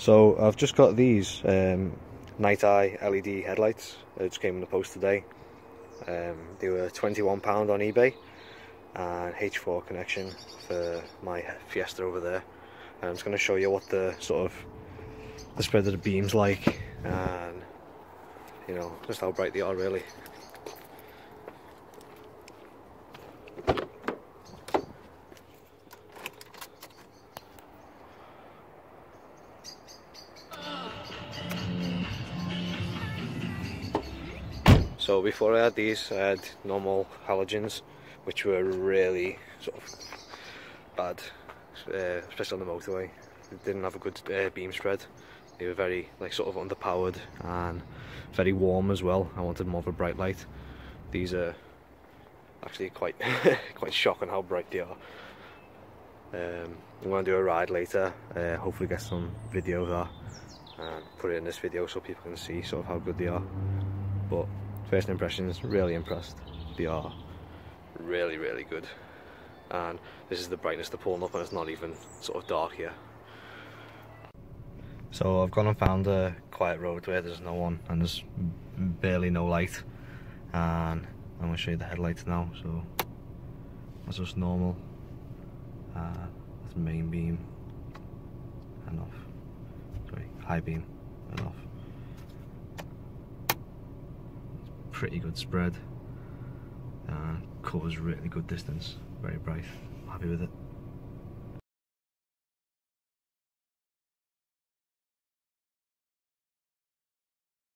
So I've just got these nighteye LED headlights. They just came in the post today. They were £21 on eBay, and H4 connection for my Fiesta over there. And I'm just going to show you what the sort of the spread of the beams like, and you know, just how bright they are really. So before I had these, I had normal halogens, which were really sort of bad, especially on the motorway. They didn't have a good beam spread. They were very sort of underpowered and very warm as well. I wanted more of a bright light. These are actually quite quite shocking how bright they are. I'm going to do a ride later, hopefully get some video of that and put it in this video so people can see sort of how good they are. But first impressions, really impressed. They are really, really good. And this is the brightness they're pulling up, and it's not even sort of dark here. So I've gone and found a quiet road where there's no one and there's barely no light, and I'm going to show you the headlights now. So that's just normal, that's the main beam and off, sorry, high beam and off. Pretty good spread, covers really good distance, very bright, happy with it.